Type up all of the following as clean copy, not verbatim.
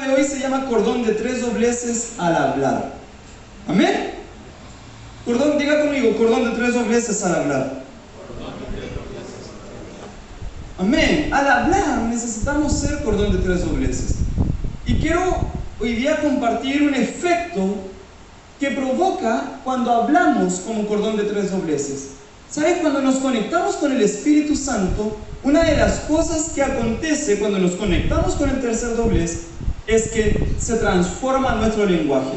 de hoy se llama cordón de 3 dobleces al hablar. ¿Amén? Diga conmigo, cordón de 3 dobleces al hablar. Amén. Al hablar necesitamos ser cordón de 3 dobleces. Y quiero hoy día compartir un efecto que provoca cuando hablamos como cordón de 3 dobleces. ¿Sabes? Cuando nos conectamos con el Espíritu Santo, una de las cosas que acontece cuando nos conectamos con el tercer doblez es que se transforma nuestro lenguaje.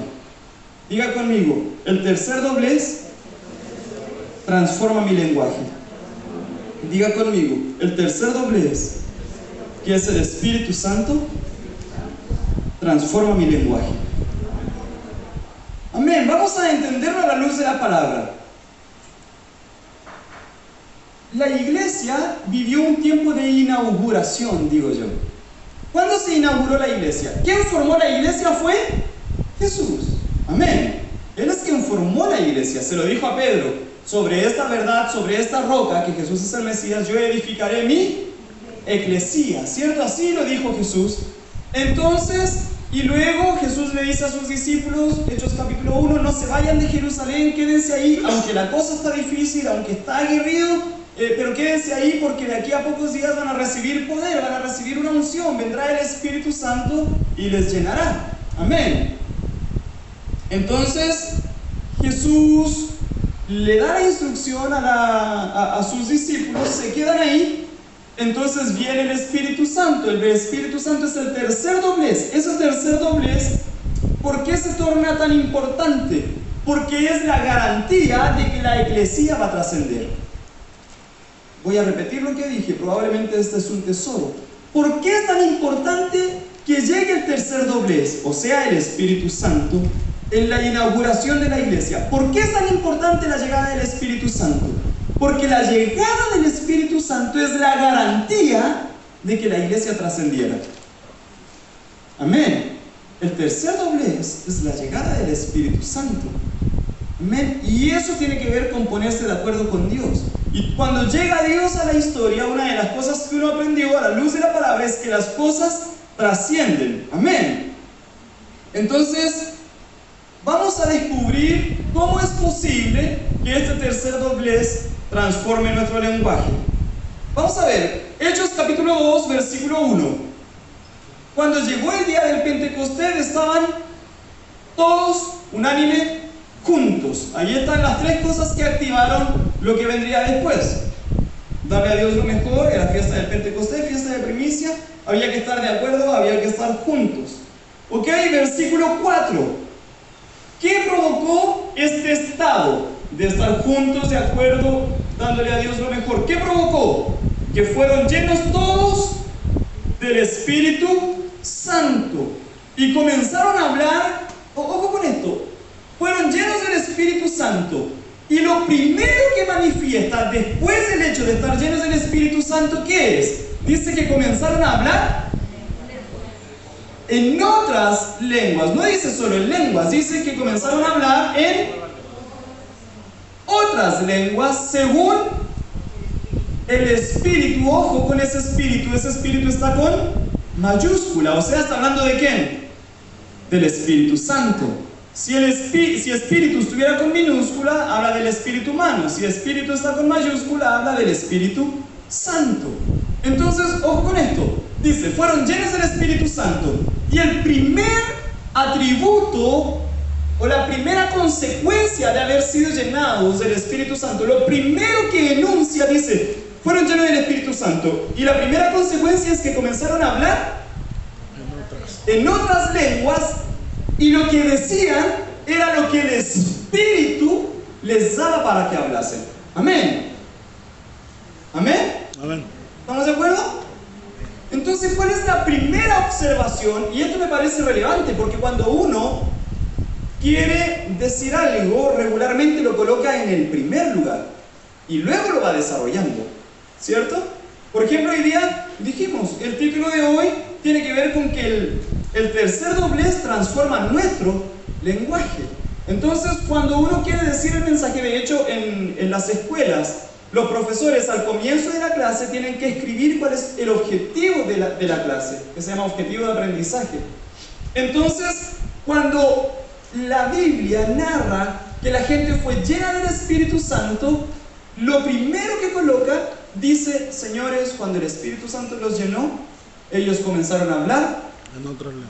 Diga conmigo, el tercer doblez transforma mi lenguaje. Diga conmigo, el tercer doblez, que es el Espíritu Santo, transforma mi lenguaje. Amén. Vamos a entenderlo a la luz de la palabra. La iglesia vivió un tiempo de inauguración, digo yo. ¿Cuándo se inauguró la iglesia? ¿Quién formó la iglesia? Fue Jesús. Amén. Él es quien formó la iglesia. Se lo dijo a Pedro: sobre esta verdad, sobre esta roca, que Jesús es el Mesías, yo edificaré mi eclesía. ¿Cierto? Así lo dijo Jesús. Entonces, y luego Jesús le dice a sus discípulos, Hechos capítulo 1, no se vayan de Jerusalén, quédense ahí, aunque la cosa está difícil, aunque está aguerrido, pero quédense ahí porque de aquí a pocos días van a recibir poder, van a recibir una unción, vendrá el Espíritu Santo y les llenará. Amén. Entonces, Jesús le da la instrucción a sus discípulos, se quedan ahí. Entonces viene el Espíritu Santo. El Espíritu Santo es el tercer doblez. Ese tercer doblez, ¿por qué se torna tan importante? Porque es la garantía de que la eclesía va a trascender. Voy a repetir lo que dije, probablemente este es un tesoro. ¿Por qué es tan importante que llegue el tercer doblez, o sea, el Espíritu Santo, en la inauguración de la iglesia? ¿Por qué es tan importante la llegada del Espíritu Santo? Porque la llegada del Espíritu Santo es la garantía de que la iglesia trascendiera. Amén. El tercer doblez es la llegada del Espíritu Santo. Amén. Y eso tiene que ver con ponerse de acuerdo con Dios. Y cuando llega Dios a la historia, una de las cosas que uno aprendió a la luz de la palabra es que las cosas trascienden. Amén. Entonces, vamos a descubrir cómo es posible que este tercer doblez transforme nuestro lenguaje. Vamos a ver, Hechos capítulo 2, versículo 1. Cuando llegó el día del Pentecostés, estaban todos unánime juntos. Ahí están las 3 cosas que activaron lo que vendría después. Darle a Dios lo mejor, era fiesta del Pentecostés, fiesta de primicia. Había que estar de acuerdo, había que estar juntos. Ok, versículo 4. ¿Qué provocó este estado de estar juntos, de acuerdo, dándole a Dios lo mejor? ¿Qué provocó? Que fueron llenos todos del Espíritu Santo y comenzaron a hablar. Ojo con esto, fueron llenos del Espíritu Santo, y lo primero que manifiesta después del hecho de estar llenos del Espíritu Santo, ¿qué es? Dice que comenzaron a hablar en otras lenguas. No dice solo en lenguas, dice que comenzaron a hablar en otras lenguas según el Espíritu. Ojo con ese Espíritu está con mayúscula, o sea, está hablando ¿de quién? Del Espíritu Santo. Si Espíritu estuviera con minúscula, habla del Espíritu humano. Si Espíritu está con mayúscula, habla del Espíritu Santo. Entonces, ojo con esto. Dice, fueron llenos del Espíritu Santo. Y el primer atributo o la primera consecuencia de haber sido llenados del Espíritu Santo, lo primero que enuncia, dice, fueron llenos del Espíritu Santo. Y la primera consecuencia es que comenzaron a hablar en otras lenguas, y lo que decían era lo que el Espíritu les daba para que hablasen. Amén. Amén. Amén. ¿Estamos de acuerdo? Entonces, ¿cuál es la primera observación? Y esto me parece relevante porque cuando uno quiere decir algo, regularmente lo coloca en el primer lugar y luego lo va desarrollando, ¿cierto? Por ejemplo, hoy día dijimos, el título de hoy tiene que ver con que el tercer doblez transforma nuestro lenguaje. Entonces, cuando uno quiere decir el mensaje, de hecho, en las escuelas, los profesores al comienzo de la clase tienen que escribir cuál es el objetivo de la clase, que se llama objetivo de aprendizaje. Entonces, cuando la Biblia narra que la gente fue llena del Espíritu Santo, lo primero que coloca, dice, señores, cuando el Espíritu Santo los llenó, ellos comenzaron a hablar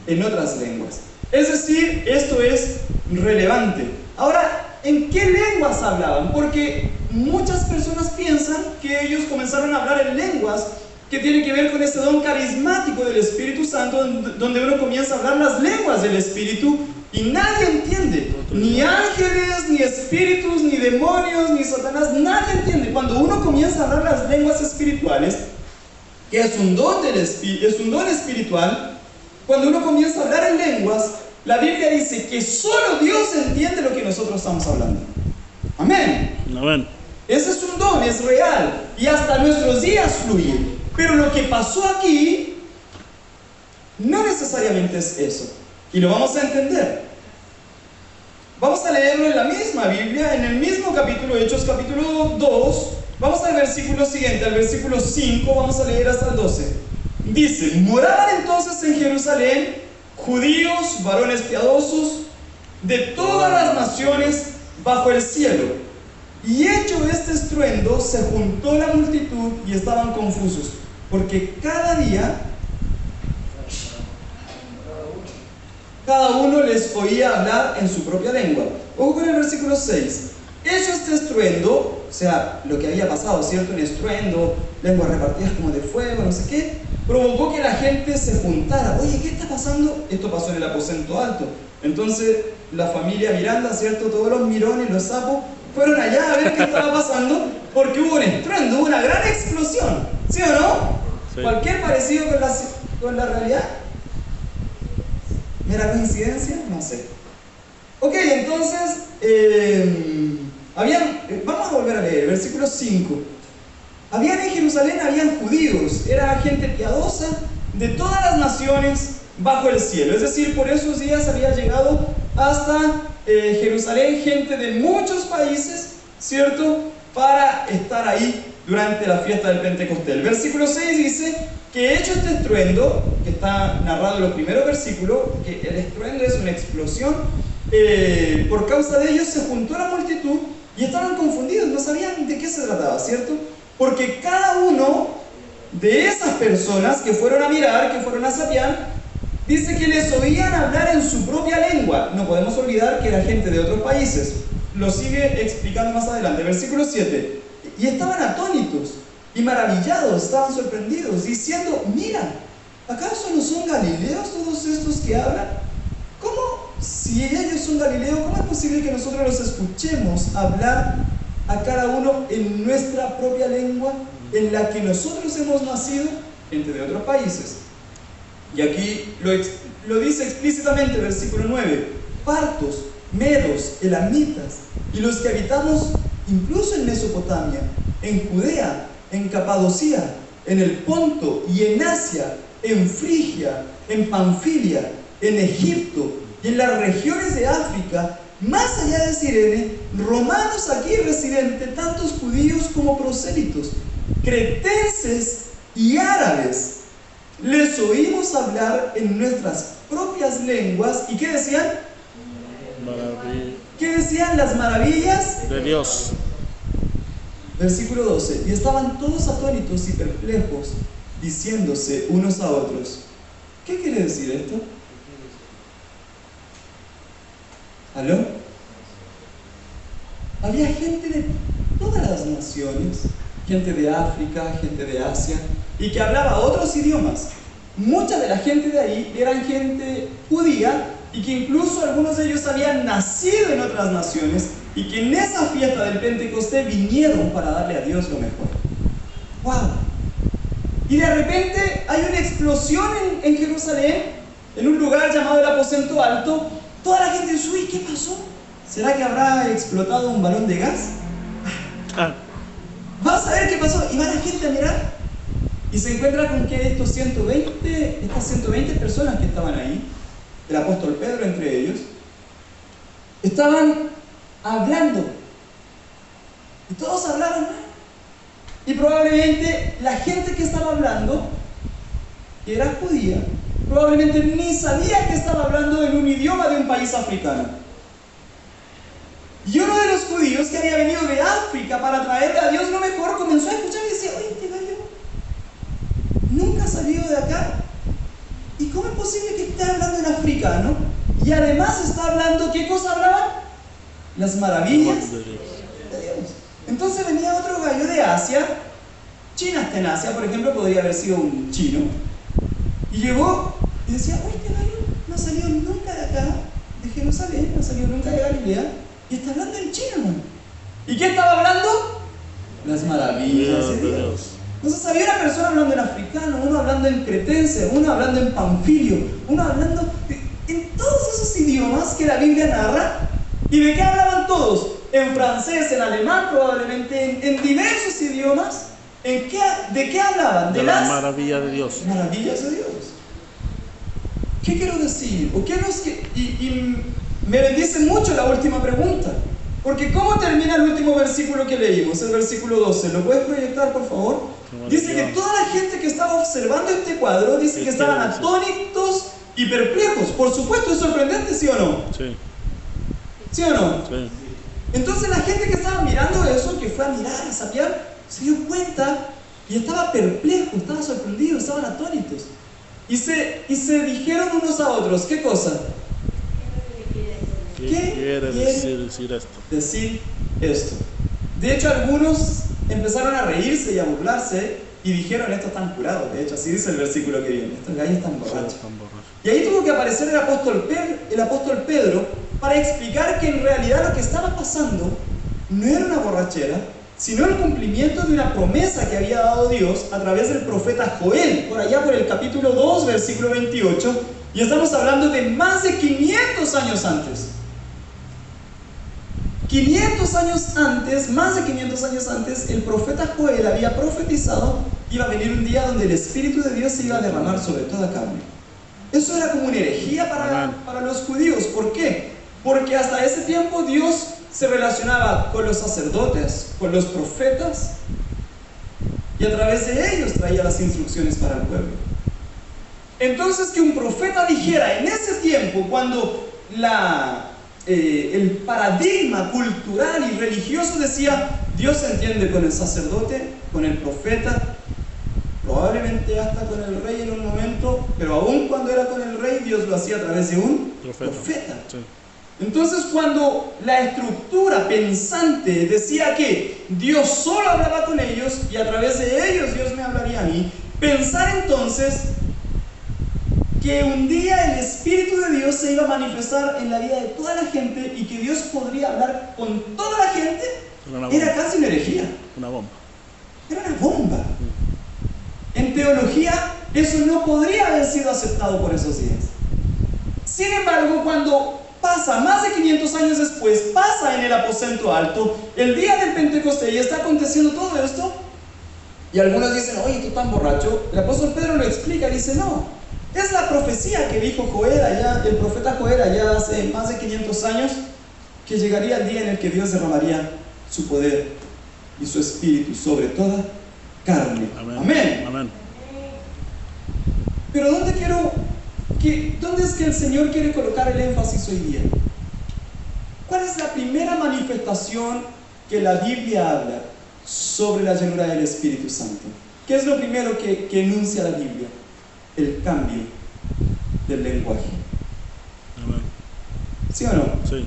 en otras lenguas. Es decir, esto es relevante. Ahora, ¿en qué lenguas hablaban? Porque muchas personas piensan que ellos comenzaron a hablar en lenguas que tienen que ver con ese don carismático del Espíritu Santo, donde uno comienza a hablar las lenguas del Espíritu y nadie entiende. Ni ángeles, ni espíritus, ni demonios, ni Satanás, nadie entiende. Cuando uno comienza a hablar las lenguas espirituales, que es un don espiritual, cuando uno comienza a hablar en lenguas, la Biblia dice que solo Dios entiende lo que nosotros estamos hablando. Amén. Amén. Ese es un don, es real, y hasta nuestros días fluye. Pero lo que pasó aquí no necesariamente es eso, y lo vamos a entender. Vamos a leerlo en la misma Biblia, en el mismo capítulo, Hechos capítulo 2. Vamos al versículo siguiente, al versículo 5, vamos a leer hasta el 12. Dice, moraban entonces en Jerusalén judíos, varones piadosos, de todas las naciones bajo el cielo. Y hecho este estruendo, se juntó la multitud y estaban confusos, porque cada día cada uno les oía hablar en su propia lengua. Ojo con el versículo 6. Hecho este estruendo, o sea, lo que había pasado, ¿cierto? Un estruendo, lenguas repartidas como de fuego, no sé qué, provocó que la gente se juntara. Oye, ¿qué está pasando? Esto pasó en el aposento alto. Entonces, la familia Miranda, ¿cierto? Todos los mirones, los sapos, fueron allá a ver qué estaba pasando, porque hubo un estruendo, hubo una gran explosión. ¿Sí o no? Sí. Cualquier parecido con la realidad. ¿Mera coincidencia? No sé. Ok, entonces, vamos a volver a leer, versículo 5. Habían en Jerusalén, habían judíos, era gente piadosa de todas las naciones bajo el cielo. Es decir, por esos días había llegado hasta Jerusalén gente de muchos países, ¿cierto? Para estar ahí durante la fiesta del Pentecostés. El versículo 6 dice que hecho este estruendo, que está narrado en los primeros versículos, que el estruendo es una explosión, por causa de ellos se juntó la multitud y estaban confundidos, no sabían de qué se trataba, ¿cierto? Porque cada uno de esas personas que fueron a mirar, que fueron a sapear, dice que les oían hablar en su propia lengua. No podemos olvidar que era gente de otros países. Lo sigue explicando más adelante, versículo 7. Y estaban atónitos y maravillados, estaban sorprendidos, diciendo, mira, ¿acaso no son galileos todos estos que hablan? ¿Cómo, si ellos son galileos, cómo es posible que nosotros los escuchemos hablar a cada uno en nuestra propia lengua, en la que nosotros hemos nacido, gente de otros países? Y aquí lo dice explícitamente, versículo 9, partos, medos, elamitas, y los que habitamos incluso en Mesopotamia, en Judea, en Capadocia, en el Ponto y en Asia, en Frigia, en Panfilia, en Egipto y en las regiones de África, más allá de Cirene, romanos aquí residentes, tantos judíos como prosélitos, cretenses y árabes, les oímos hablar en nuestras propias lenguas. ¿Y qué decían? ¿Qué decían? Las maravillas de Dios. Versículo 12. Y estaban todos atónitos y perplejos, diciéndose unos a otros, ¿qué quiere decir esto? ¿Aló? Había gente de todas las naciones, gente de África, gente de Asia, y que hablaba otros idiomas. Mucha de la gente de ahí eran gente judía, y que incluso algunos de ellos habían nacido en otras naciones, y que en esa fiesta del Pentecostés vinieron para darle a Dios lo mejor. ¡Wow! Y de repente hay una explosión en Jerusalén, en un lugar llamado el Aposento Alto. Toda la gente dice, uy, ¿qué pasó? ¿Será que habrá explotado un balón de gas? Vamos a ver qué pasó. Y va la gente a mirar, y se encuentra con que estas 120 personas que estaban ahí, el apóstol Pedro entre ellos, estaban hablando. Y todos hablaban. Y probablemente la gente que estaba hablando, que era judía, probablemente ni sabía que estaba hablando en un idioma de un país africano. Y uno de los judíos que había venido de África para traerle a Dios lo mejor comenzó a escuchar y decía: oye, este gallo nunca ha salido de acá. ¿Y cómo es posible que esté hablando en africano? Y además está hablando, ¿qué cosa hablaba? Las maravillas de Dios. Entonces venía otro gallo de Asia, China está en Asia, por ejemplo, podría haber sido un chino, y llegó y decía: oye, este gallo no ha salido nunca de acá, de Jerusalén, no ha salido nunca de Galilea, y está hablando en chino, hermano. ¿Y qué estaba hablando? Las maravillas de Dios. Entonces había una persona hablando en africano, uno hablando en cretense, uno hablando en panfilio, uno hablando en todos esos idiomas que la Biblia narra. ¿Y de qué hablaban todos? En francés, en alemán, probablemente en diversos idiomas. ¿De qué hablaban? De las maravillas de Dios. Maravillas de Dios. ¿Qué quiero decir? Y me bendice mucho la última pregunta. Porque ¿cómo termina el último versículo que leímos? El versículo 12. ¿Lo puedes proyectar, por favor? Dice que toda la gente que estaba observando este cuadro, dice que estaban atónitos y perplejos. Por supuesto, es sorprendente, ¿sí o no? Sí. ¿Sí o no? Sí. Entonces la gente que estaba mirando eso, que fue a mirar, a sapear, se dio cuenta y estaba perplejo, estaba sorprendido, estaban atónitos. Y se dijeron unos a otros, ¿qué cosa? ¿Qué quiere decir esto? Decir esto. De hecho, algunos empezaron a reírse y a burlarse y dijeron: estos están curados. De hecho, así dice el versículo que viene: estos gallos están borrachos. Y ahí tuvo que aparecer el apóstol Pedro para explicar que en realidad lo que estaba pasando no era una borrachera, sino el cumplimiento de una promesa que había dado Dios a través del profeta Joel, por allá por el capítulo 2, versículo 28, y estamos hablando de más de 500 años antes. 500 años antes, más de 500 años antes, el profeta Joel había profetizado que iba a venir un día donde el Espíritu de Dios se iba a derramar sobre toda carne. Eso era como una herejía para los judíos. ¿Por qué? Porque hasta ese tiempo Dios se relacionaba con los sacerdotes, con los profetas, y a través de ellos traía las instrucciones para el pueblo. Entonces, que un profeta dijera en ese tiempo, cuando el paradigma cultural y religioso decía: Dios se entiende con el sacerdote, con el profeta, probablemente hasta con el rey en un momento, pero aún cuando era con el rey, Dios lo hacía a través de un profeta. Sí. Entonces, cuando la estructura pensante decía que Dios solo hablaba con ellos y a través de ellos Dios me hablaría a mí, pensar entonces que un día el Espíritu de Dios se iba a manifestar en la vida de toda la gente y que Dios podría hablar con toda la gente, era casi una herejía. Una bomba. Era una bomba. En teología, eso no podría haber sido aceptado por esos días. Sin embargo, cuando pasa, más de 500 años después, pasa en el aposento alto, el día del Pentecostés, y está aconteciendo todo esto, y algunos dicen: oye, tú tan borracho. El apóstol Pedro lo explica y dice: no, es la profecía que dijo Joel allá, el profeta Joel allá hace más de 500 años, que llegaría el día en el que Dios derramaría su poder y su espíritu sobre toda carne. Amén. Amén. Amén. Pero ¿dónde es que el Señor quiere colocar el énfasis hoy día? ¿Cuál es la primera manifestación que la Biblia habla sobre la llenura del Espíritu Santo? ¿Qué es lo primero que enuncia la Biblia? El cambio del lenguaje. Amén. ¿Sí o no? Sí.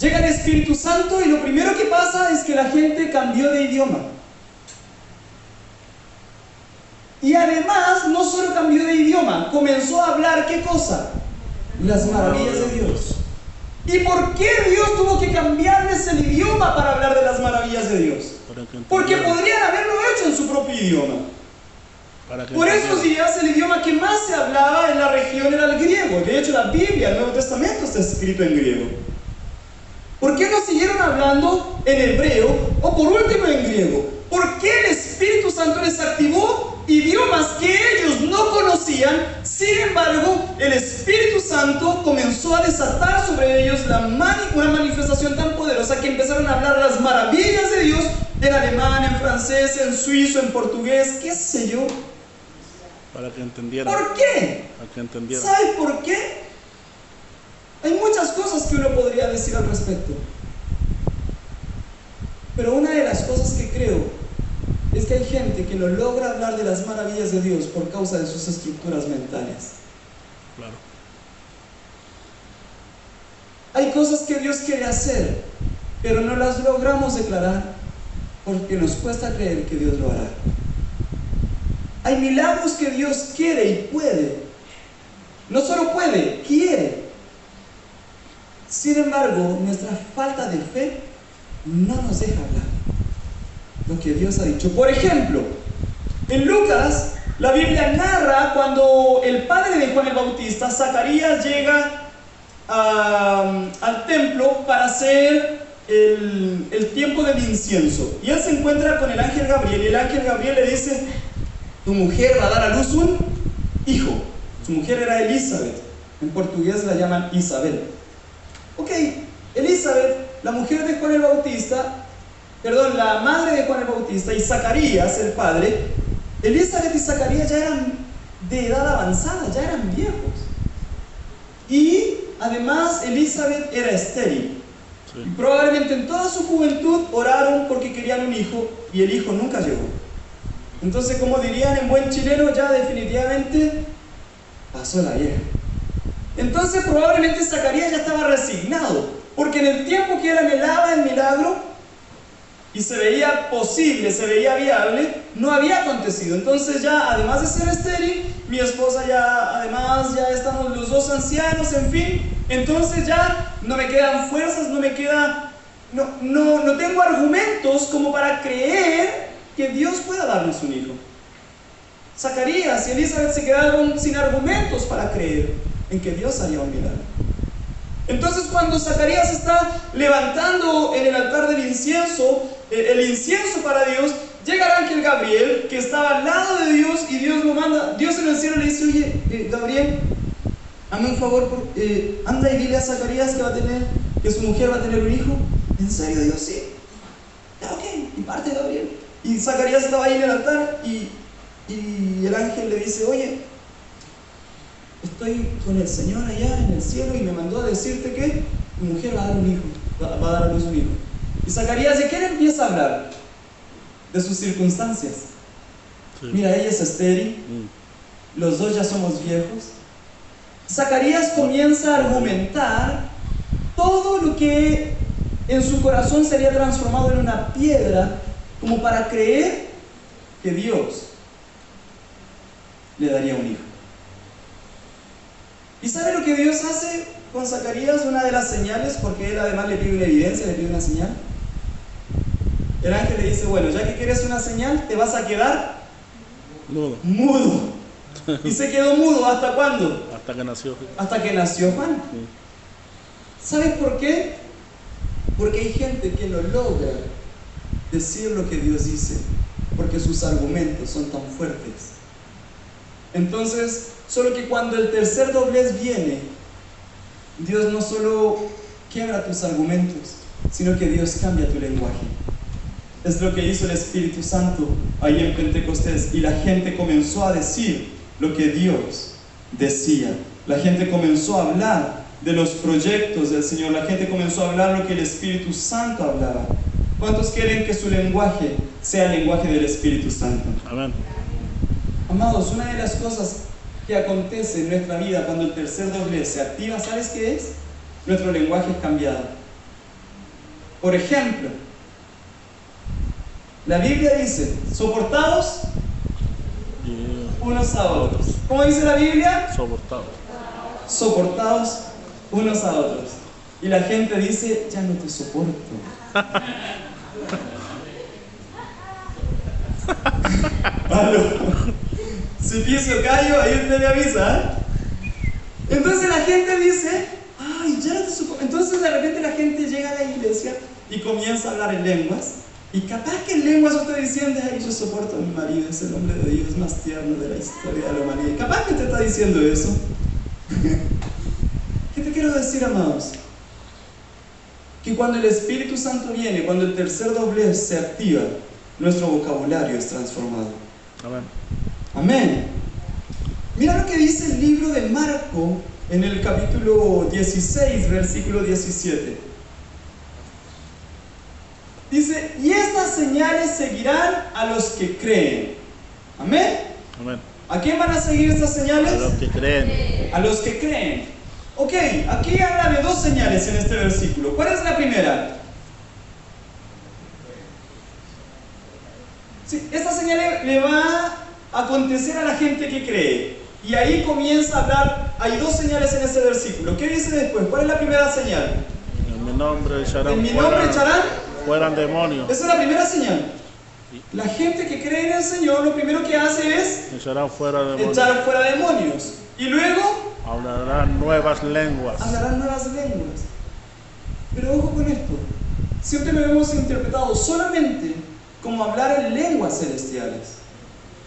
Llega el Espíritu Santo y lo primero que pasa es que la gente cambió de idioma. Y además, no solo cambió de idioma, comenzó a hablar, ¿qué cosa? Las maravillas de Dios. ¿Y por qué Dios tuvo que cambiarles el idioma para hablar de las maravillas de Dios? Porque podrían haberlo hecho en su propio idioma. Por esos días el idioma que más se hablaba en la región era el griego. De hecho, la Biblia, el Nuevo Testamento, está escrito en griego. ¿Por qué no siguieron hablando en hebreo o por último en griego? ¿Por qué el Espíritu Santo les activó idiomas que ellos no conocían? Sin embargo, el Espíritu Santo comenzó a desatar sobre ellos una manifestación tan poderosa que empezaron a hablar las maravillas de Dios en alemán, en francés, en suizo, en portugués, qué sé yo. Para que entendieran. ¿Por qué? Para que entendieran. ¿Sabes por qué? cosas que uno podría decir al respecto. Pero una de las cosas que creo es que hay gente que no logra hablar de las maravillas de Dios por causa de sus estructuras mentales. Claro. Hay cosas que Dios quiere hacer, pero no las logramos declarar porque nos cuesta creer que Dios lo hará. Hay milagros que Dios quiere y puede. No solo puede, quiere. Sin embargo, nuestra falta de fe no nos deja hablar lo que Dios ha dicho. Por ejemplo, en Lucas, la Biblia narra cuando el padre de Juan el Bautista, Zacarías, llega al templo para hacer el tiempo del incienso. Y él se encuentra con el ángel Gabriel, y el ángel Gabriel le dice: tu mujer va a dar a luz un hijo. Su mujer era Elizabeth, en portugués la llaman Isabel. Ok, Elizabeth, la mujer de Juan el Bautista, la madre de Juan el Bautista, y Zacarías, el padre, Elizabeth y Zacarías ya eran de edad avanzada, ya eran viejos. Y además Elizabeth era estéril. Sí. Y probablemente en toda su juventud oraron porque querían un hijo, y el hijo nunca llegó. Entonces, como dirían en buen chileno, ya definitivamente pasó la vieja. Entonces probablemente Zacarías ya estaba resignado, porque en el tiempo que él anhelaba el milagro y se veía posible, se veía viable, no había acontecido. Entonces ya, además de ser estéril, mi esposa ya, además ya estamos los dos ancianos, en fin, entonces ya no me quedan fuerzas, no tengo argumentos como para creer que Dios pueda darnos un hijo. Zacarías y Elizabeth se quedaron sin argumentos para creer en que Dios haría un milagro. Entonces, cuando Zacarías está levantando en el altar del incienso, el incienso para Dios, llega el ángel Gabriel, que estaba al lado de Dios, y Dios lo manda. Dios en el cielo le dice: oye, Gabriel, hazme un favor, anda y dile a Zacarías que su mujer va a tener un hijo. ¿En serio, Dios? Sí. Ya, ok, y parte Gabriel. Y Zacarías estaba ahí en el altar, y el ángel le dice: oye, estoy con el Señor allá en el cielo y me mandó a decirte que tu mujer va a dar un hijo, va a dar a luz un hijo. Y Zacarías, ¿de qué le empieza a hablar? De sus circunstancias. Sí. Mira, ella es estéril, los dos ya somos viejos. Zacarías comienza a argumentar todo lo que en su corazón se había transformado en una piedra, como para creer que Dios le daría un hijo. ¿Y sabe lo que Dios hace con Zacarías? Una de las señales, porque él además le pide una evidencia, le pide una señal. El ángel le dice: bueno, ya que quieres una señal, te vas a quedar mudo. Y se quedó mudo, ¿hasta cuándo? Hasta que nació. Hasta que nació Juan. Sí. ¿Sabes por qué? Porque hay gente que no logra decir lo que Dios dice, porque sus argumentos son tan fuertes. Entonces, solo que cuando el tercer doblez viene, Dios no solo quiebra tus argumentos, sino que Dios cambia tu lenguaje. Es lo que hizo el Espíritu Santo ahí en Pentecostés, y la gente comenzó a decir lo que Dios decía. La gente comenzó a hablar de los proyectos del Señor. La gente comenzó a hablar lo que el Espíritu Santo hablaba. ¿Cuántos quieren que su lenguaje sea el lenguaje del Espíritu Santo? Amén. Amados, una de las cosas que acontece en nuestra vida cuando el tercer doblez se activa, ¿sabes qué es? Nuestro lenguaje es cambiado. Por ejemplo, la Biblia dice: soportados unos a otros. ¿Cómo dice la Biblia? Soportado. Soportados unos a otros. Y la gente dice: ya no te soporto. Aló. Si pienso callo, ahí usted me avisa, ¿eh? Entonces la gente dice: ay, ya no te soporto. Entonces de repente la gente llega a la iglesia y comienza a hablar en lenguas. Y capaz que en lenguas usted diciendo: ay, yo soporto a mi marido, es el hombre de Dios más tierno de la historia de la humanidad. Capaz que te está diciendo eso. ¿Qué te quiero decir, amados? Que cuando el Espíritu Santo viene, cuando el tercer doblez se activa, nuestro vocabulario es transformado. Amén. Amén. Mira lo que dice el libro de Marco, en el capítulo 16, versículo 17. Dice, y estas señales seguirán a los que creen. Amén. Amén. ¿A quién van a seguir estas señales? A los que creen. A los que creen. Ok, aquí habla de dos señales en este versículo. ¿Cuál es la primera? Sí, esta señal le va a acontecer a la gente que cree. Y ahí comienza a hablar, hay dos señales en este versículo. ¿Qué dice después? ¿Cuál es la primera señal? En mi nombre echarán En mi nombre echarán fuera demonios. Esa es la primera señal. La gente que cree en el Señor lo primero que hace es Echarán fuera demonios. echar fuera demonios. Y luego Hablarán nuevas lenguas. hablarán nuevas lenguas. Pero ojo con esto. Siempre lo hemos interpretado solamente como hablar en lenguas celestiales.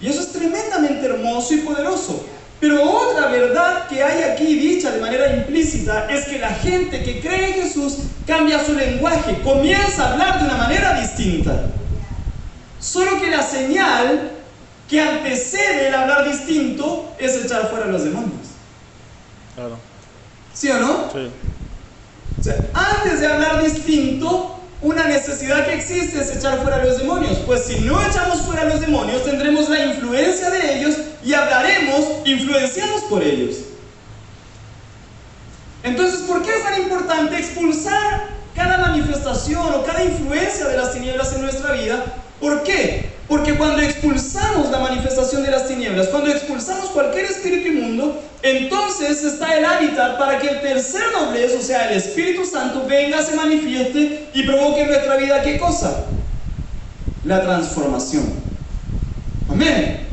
Y eso es tremendamente hermoso y poderoso. Pero otra verdad que hay aquí dicha de manera implícita es que la gente que cree en Jesús cambia su lenguaje, comienza a hablar de una manera distinta. Solo que la señal que antecede el hablar distinto es echar fuera a los demonios. Claro. ¿Sí o no? Sí. O sea, antes de hablar distinto, una necesidad que existe es echar fuera a los demonios. Pues si no echamos fuera a los demonios, tendremos la influencia de ellos y hablaremos influenciados por ellos. Entonces, ¿por qué es tan importante expulsar cada manifestación o cada influencia de las tinieblas en nuestra vida? ¿Por qué? Porque cuando expulsamos la manifestación de las tinieblas, cuando expulsamos cualquier espíritu inmundo, entonces está el hábitat para que el tercer doblez, o sea, el Espíritu Santo, venga, se manifieste y provoque en nuestra vida, ¿qué cosa? La transformación. Amén.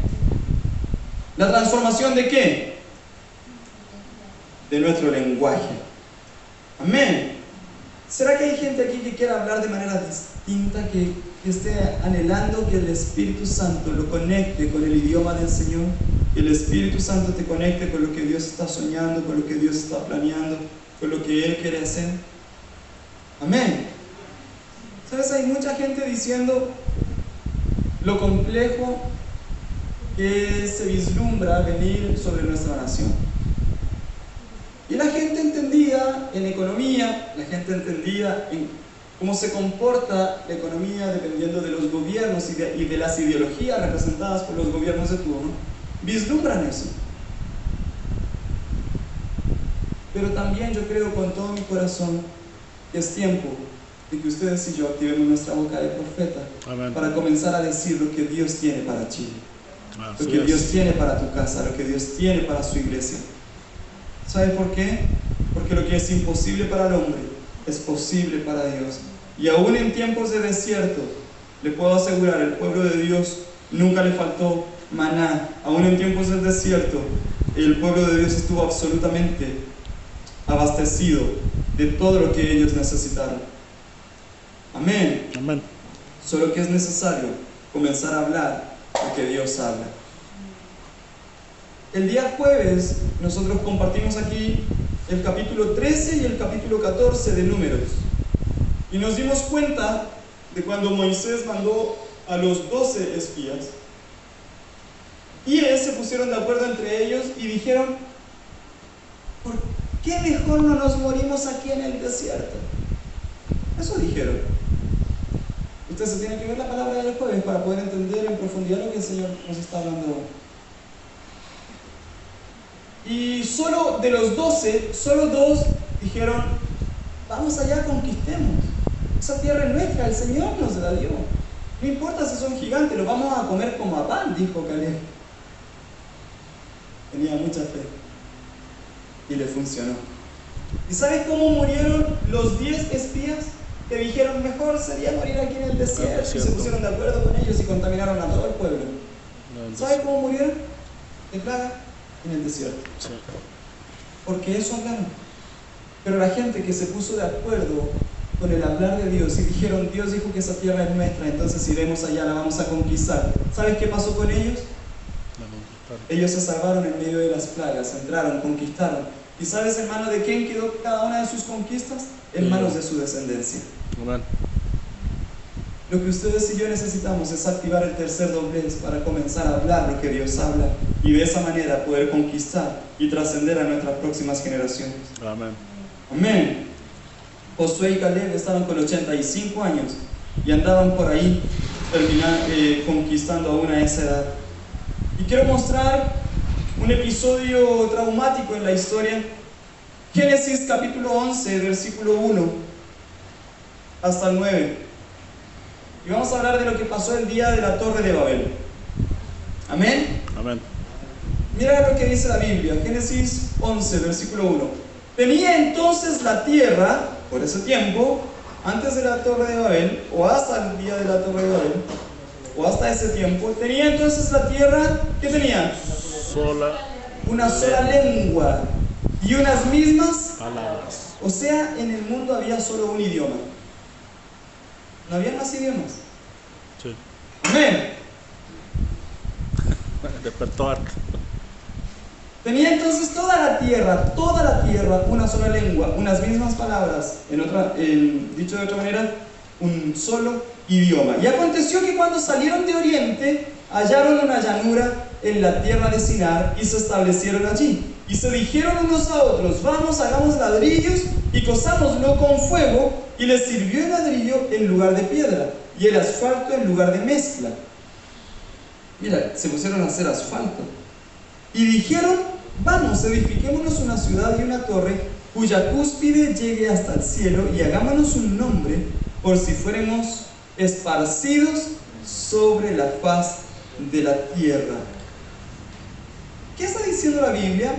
¿La transformación de qué? De nuestro lenguaje. Amén. ¿Será que hay gente aquí que quiera hablar de manera distinta, que esté anhelando que el Espíritu Santo lo conecte con el idioma del Señor? Que el Espíritu Santo te conecte con lo que Dios está soñando, con lo que Dios está planeando, con lo que Él quiere hacer. Amén. ¿Sabes? Hay mucha gente diciendo lo complejo que se vislumbra venir sobre nuestra nación. Y la gente entendía en economía, la gente entendía en cómo se comporta la economía dependiendo de los gobiernos y de las ideologías representadas por los gobiernos de turno, vislumbran eso. Pero también yo creo con todo mi corazón que es tiempo de que ustedes y yo activemos nuestra boca de profeta. Amén. Para comenzar a decir lo que Dios tiene para Chile, Así lo que es. Dios tiene para tu casa, lo que Dios tiene para su iglesia. ¿Sabe por qué? Porque lo que es imposible para el hombre es posible para Dios. Y aún en tiempos de desierto, le puedo asegurar, el pueblo de Dios nunca le faltó maná. Aún en tiempos del desierto, el pueblo de Dios estuvo absolutamente abastecido de todo lo que ellos necesitaron. Amén. Amén. Solo que es necesario comenzar a hablar lo que Dios habla. El día jueves nosotros compartimos aquí el capítulo 13 y el capítulo 14 de Números. Y nos dimos cuenta de cuando Moisés mandó a los 12 espías. Y se pusieron de acuerdo entre ellos y dijeron, ¿por qué mejor no nos morimos aquí en el desierto? Eso dijeron. Usted se tiene que ver la palabra del jueves para poder entender en profundidad lo que el Señor nos está hablando hoy. Y solo de los 12, solo 2 dijeron, vamos allá, conquistemos. Esa tierra es nuestra, el Señor nos la dio. No importa si son gigantes, los vamos a comer como a pan, dijo Caleb. Tenía mucha fe. Y le funcionó. ¿Y sabes cómo murieron los 10 espías? Que dijeron, mejor sería morir aquí en el desierto. Y se pusieron de acuerdo con ellos y contaminaron a todo el pueblo. ¿Sabes cómo murieron? De plaga. En el desierto. Sí. Porque eso hablaron. Pero la gente que se puso de acuerdo con el hablar de Dios y dijeron, Dios dijo que esa tierra es nuestra, entonces iremos allá, la vamos a conquistar. ¿Sabes qué pasó con ellos? Ellos se salvaron en medio de las plagas, entraron, conquistaron. ¿Y sabes, hermano, de quién quedó cada una de sus conquistas? En manos de su descendencia. Amén. Lo que ustedes y yo necesitamos es activar el tercer doblez para comenzar a hablar lo que Dios habla y de esa manera poder conquistar y trascender a nuestras próximas generaciones. Amén. Amén. Josué y Caleb estaban con 85 años y andaban por ahí conquistando aún a esa edad. Y quiero mostrar un episodio traumático en la historia. Génesis capítulo 11, versículo 1 hasta el 9. Y vamos a hablar de lo que pasó el día de la Torre de Babel. Amén. Amén. Mira lo que dice la Biblia, Génesis 11, versículo 1. Tenía entonces la tierra, por ese tiempo, antes de la Torre de Babel, o hasta el día de la Torre de Babel, o hasta ese tiempo, tenía entonces la tierra, ¿qué tenía? Una sola lengua y unas mismas palabras. O sea, en el mundo había solo un idioma. No había más idiomas. Sí. Amén. Despertó harto. Tenía entonces toda la tierra, una sola lengua, unas mismas palabras, dicho de otra manera, un solo idioma. Y aconteció que cuando salieron de Oriente, hallaron una llanura en la tierra de Sinar y se establecieron allí. Y se dijeron unos a otros: vamos, hagamos ladrillos y cosámoslo con fuego. Y les sirvió el ladrillo en lugar de piedra y el asfalto en lugar de mezcla. Mira, se pusieron a hacer asfalto. Y dijeron: vamos, edifiquémonos una ciudad y una torre cuya cúspide llegue hasta el cielo, y hagámonos un nombre por si fuéramos esparcidos sobre la faz de la tierra. ¿Qué está diciendo la Biblia?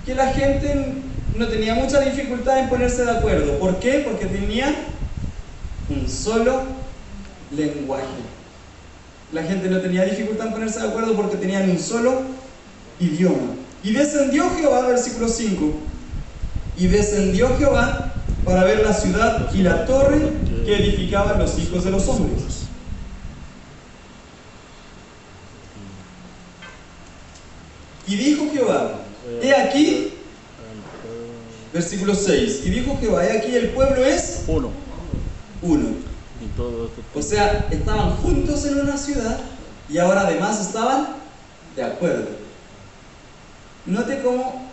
Que la gente no tenía mucha dificultad en ponerse de acuerdo. ¿Por qué? Porque tenían un solo lenguaje. La gente no tenía dificultad en ponerse de acuerdo porque tenían un solo idioma. Y descendió Jehová, versículo 5, y descendió Jehová para ver la ciudad y la torre que edificaban los hijos de los hombres. Y dijo Jehová: he aquí, versículo 6, y dijo Jehová: he aquí, el pueblo es uno. Y todo esto. O sea, estaban juntos en una ciudad y ahora además estaban de acuerdo. Note cómo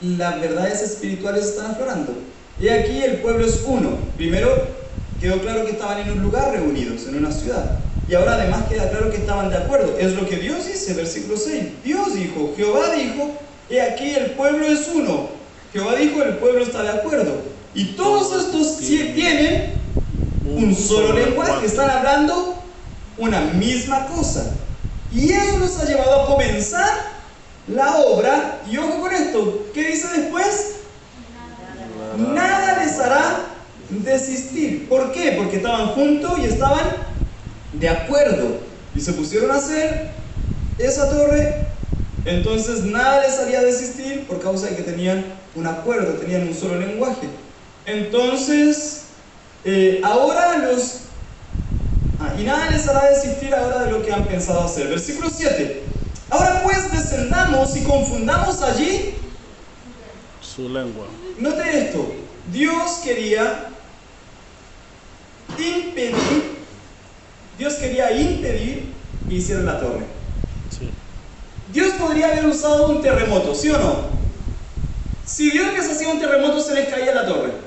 las verdades espirituales están aflorando. He aquí, el pueblo es uno. Primero quedó claro que estaban en un lugar reunidos, en una ciudad. Y ahora además queda claro que estaban de acuerdo. Es lo que Dios dice, versículo 6. Dios dijo, Jehová dijo: he aquí, el pueblo es uno. Jehová dijo, el pueblo está de acuerdo. Y todos estos tienen un solo lenguaje, están hablando una misma cosa. Y eso nos ha llevado a comenzar la obra. Y ojo con esto, ¿qué dice después? Nada les hará desistir. ¿Por qué? Porque estaban juntos y estaban de acuerdo y se pusieron a hacer esa torre. Entonces nada les haría desistir por causa de que tenían un acuerdo, tenían un solo lenguaje. Entonces y nada les hará desistir ahora de lo que han pensado hacer. Versículo 7. Ahora pues descendamos y confundamos allí su lengua. Note esto. Dios quería impedir que hicieran la torre. Sí. Dios podría haber usado un terremoto, ¿sí o no? Si Dios les hacía un terremoto, se les caía la torre.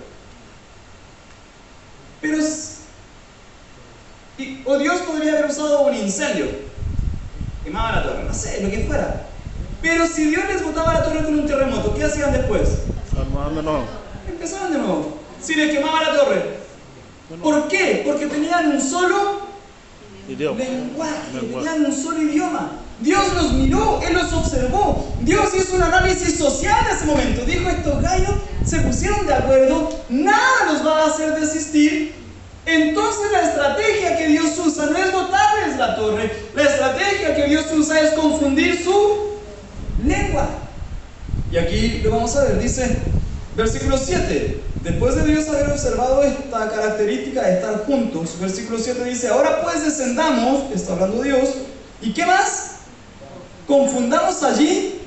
O Dios podría haber usado un incendio, quemaba la torre, no sé, lo que fuera. Pero si Dios les botaba la torre con un terremoto, ¿qué hacían después? Armando no. Empezaban de nuevo. Si les quemaba la torre. ¿Por qué? Porque tenían un solo lenguaje, tenían un solo idioma. Dios los miró, Él los observó. Dios hizo un análisis social en ese momento. Dijo: estos gallos se pusieron de acuerdo, nada los va a hacer desistir. Entonces la estrategia que Dios usa no es botarles la torre. La estrategia que Dios usa es confundir su lengua. Y aquí lo vamos a ver, dice versículo 7. Después de Dios haber observado esta característica de estar juntos, versículo 7 dice: ahora pues descendamos, está hablando Dios, ¿y qué más? Confundamos allí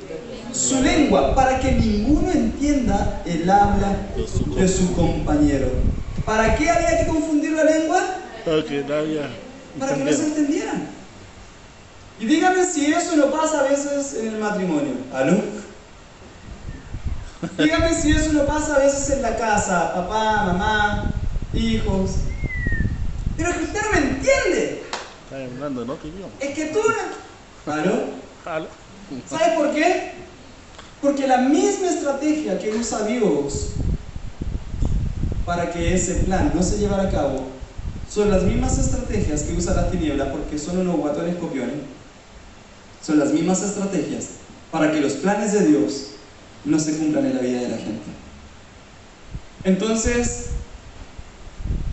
su lengua, para que ninguno entienda el habla de su compañero. ¿Para qué había que confundir la lengua? Ok, nadie para que no se entendieran. Y dígame si eso no pasa a veces en el matrimonio. ¿Aló? Dígame si eso no pasa a veces en la casa, papá, mamá, hijos. Pero es que usted no me entiende. Está hablando en otro idioma. Es que tú no... ¿Aló? Aló. ¿Sabe por qué? Porque la misma estrategia que usa Dios para que ese plan no se llevara a cabo son las mismas estrategias que usa la tiniebla, porque son unos guatones copiones. Son las mismas estrategias para que los planes de Dios no se cumplan en la vida de la gente. Entonces,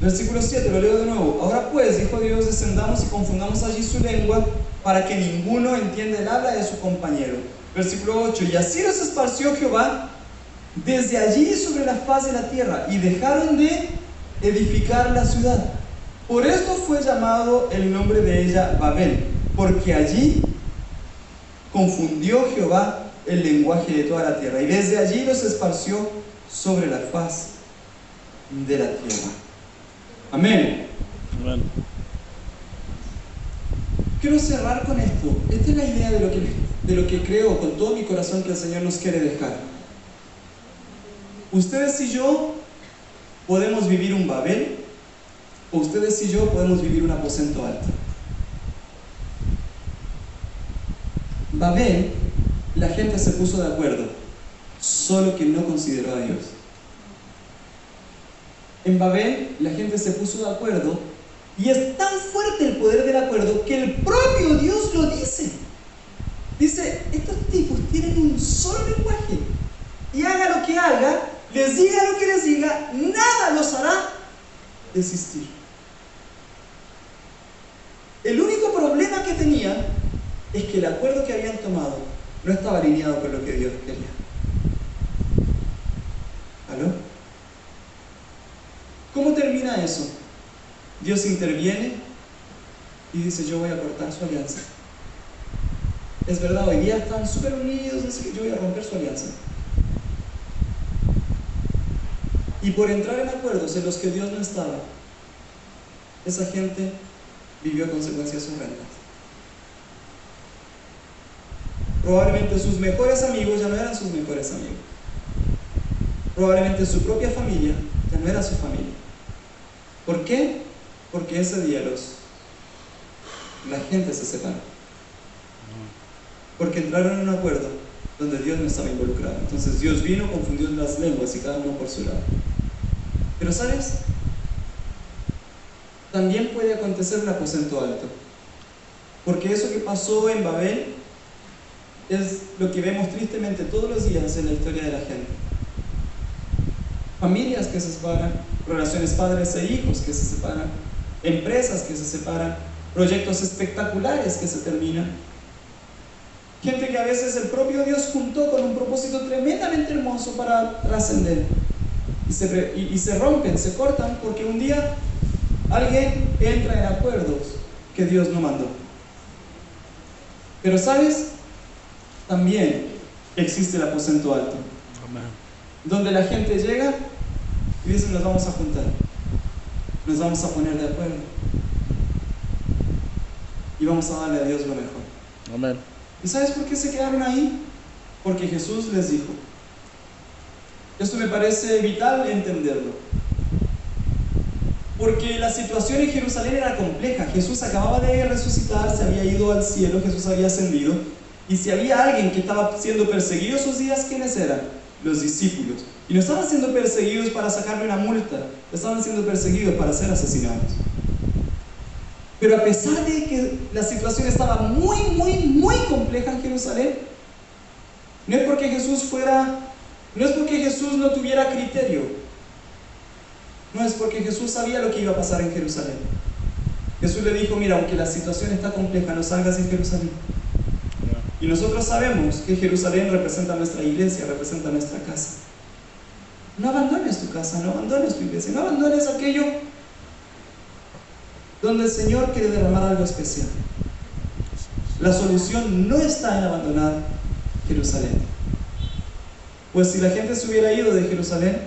versículo 7, lo leo de nuevo. Ahora pues, dijo Dios, descendamos y confundamos allí su lengua para que ninguno entienda el habla de su compañero. Versículo 8, y así los esparció Jehová desde allí sobre la faz de la tierra, y dejaron de edificar la ciudad. Por esto fue llamado el nombre de ella Babel, porque allí confundió Jehová el lenguaje de toda la tierra, y desde allí los esparció sobre la faz de la tierra. Amén. Amén. Quiero cerrar con esto. Esta es la idea de lo que creo con todo mi corazón que el Señor nos quiere dejar. Ustedes y yo podemos vivir un Babel, o ustedes y yo podemos vivir un aposento alto. Babel, la gente se puso de acuerdo, solo que no consideró a Dios. En Babel, la gente se puso de acuerdo, y es tan fuerte el poder del acuerdo que el propio Dios lo dice. Dice, estos tipos tienen un solo lenguaje, y haga lo que haga, les diga lo que les diga, nada los hará desistir. El único problema que tenía es que el acuerdo que habían tomado no estaba alineado con lo que Dios quería. ¿Aló? ¿Cómo termina eso? Dios interviene y dice, yo voy a cortar su alianza. Es verdad, hoy día están súper unidos, así que yo voy a romper su alianza. Y por entrar en acuerdos en los que Dios no estaba, esa gente vivió consecuencias horrendas. Probablemente sus mejores amigos ya no eran sus mejores amigos. Probablemente su propia familia ya no era su familia. ¿Por qué? Porque ese día la gente se separó. Porque entraron en un acuerdo donde Dios no estaba involucrado. Entonces Dios vino, confundió las lenguas y cada uno por su lado. Pero ¿sabes? También puede acontecer un aposento alto. Porque eso que pasó en Babel es lo que vemos tristemente todos los días en la historia de la gente. Familias que se separan, relaciones padres e hijos que se separan, empresas que se separan, proyectos espectaculares que se terminan. Gente que a veces el propio Dios juntó con un propósito tremendamente hermoso para trascender. Y se rompen, se cortan, porque un día alguien entra en acuerdos que Dios no mandó. Pero ¿sabes? También existe el aposento alto. Amén. Donde la gente llega y dice, nos vamos a juntar, nos vamos a poner de acuerdo y vamos a darle a Dios lo mejor. Amén. ¿Y sabes por qué se quedaron ahí? Porque Jesús les dijo. Esto me parece vital entenderlo. Porque la situación en Jerusalén era compleja. Jesús acababa de resucitar, se había ido al cielo, Jesús había ascendido. Y si había alguien que estaba siendo perseguido esos días, ¿quiénes eran? Los discípulos. Y no estaban siendo perseguidos para sacarle una multa, estaban siendo perseguidos para ser asesinados. Pero a pesar de que la situación estaba muy compleja en Jerusalén, no es porque Jesús no tuviera criterio, no es porque Jesús sabía lo que iba a pasar en Jerusalén. Jesús le dijo, mira, aunque la situación está compleja, no salgas de Jerusalén. Y nosotros sabemos que Jerusalén representa nuestra iglesia, representa nuestra casa. No abandones tu casa, no abandones tu iglesia, no abandones aquello donde el Señor quiere derramar algo especial. La solución no está en abandonar Jerusalén. Pues si la gente se hubiera ido de Jerusalén,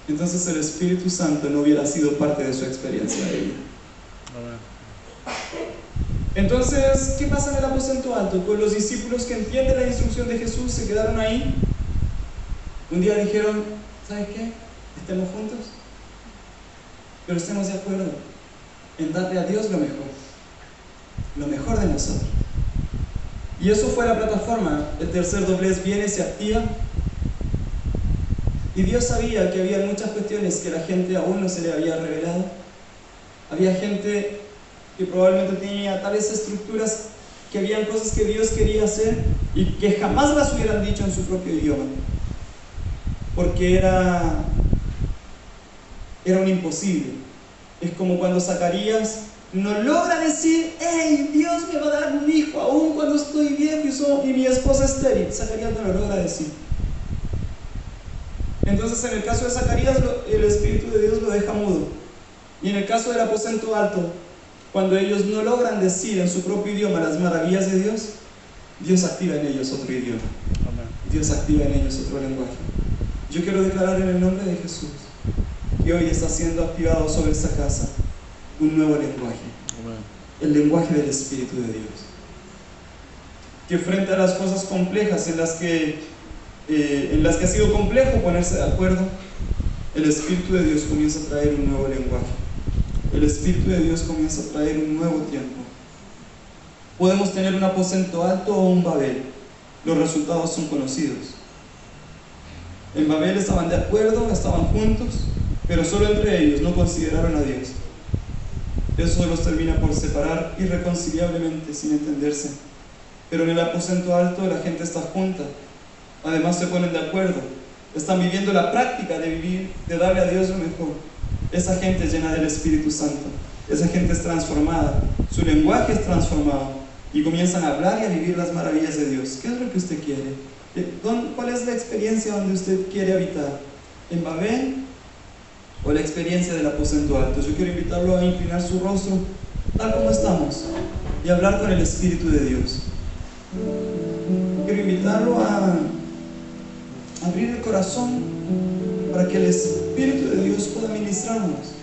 entonces el Espíritu Santo no hubiera sido parte de su experiencia de vida. Amén. Entonces, ¿qué pasa en el aposento alto? Con los discípulos que entienden la instrucción de Jesús se quedaron ahí. Un día dijeron, ¿sabes qué? Estemos juntos, pero estemos de acuerdo en darle a Dios lo mejor de nosotros. Y eso fue la plataforma. El tercer doblez viene, se activa. Y Dios sabía que había muchas cuestiones que la gente aún no se le había revelado. Había gente que probablemente tenía tales estructuras, que habían cosas que Dios quería hacer y que jamás las hubieran dicho en su propio idioma, porque era un imposible. Es como cuando Zacarías no logra decir, hey, Dios me va a dar un hijo aún cuando estoy viejo y mi esposa es estéril. Zacarías no lo logra decir. Entonces, en el caso de Zacarías, el Espíritu de Dios lo deja mudo. Y en el caso del aposento alto, cuando ellos no logran decir en su propio idioma las maravillas de Dios, Dios activa en ellos otro idioma. Amén. Dios activa en ellos otro lenguaje. Yo quiero declarar en el nombre de Jesús que hoy está siendo activado sobre esta casa un nuevo lenguaje. Amén. El lenguaje del Espíritu de Dios. Que frente a las cosas complejas en las que ha sido complejo ponerse de acuerdo, el Espíritu de Dios comienza a traer un nuevo lenguaje. El Espíritu de Dios comienza a traer un nuevo tiempo. Podemos tener un aposento alto o un Babel. Los resultados son conocidos. En Babel estaban de acuerdo, estaban juntos, pero solo entre ellos no consideraron a Dios. Eso los termina por separar irreconciliablemente sin entenderse. Pero en el aposento alto la gente está junta. Además se ponen de acuerdo. Están viviendo la práctica de vivir, de darle a Dios lo mejor. Esa gente es llena del Espíritu Santo. Esa gente es transformada. Su lenguaje es transformado. Y comienzan a hablar y a vivir las maravillas de Dios. ¿Qué es lo que usted quiere? ¿Cuál es la experiencia donde usted quiere habitar? ¿En Babel o la experiencia del aposento alto? Yo quiero invitarlo a inclinar su rostro tal como estamos y hablar con el Espíritu de Dios. Quiero invitarlo a abrir el corazón para que el Espíritu de Dios pueda ministrarnos.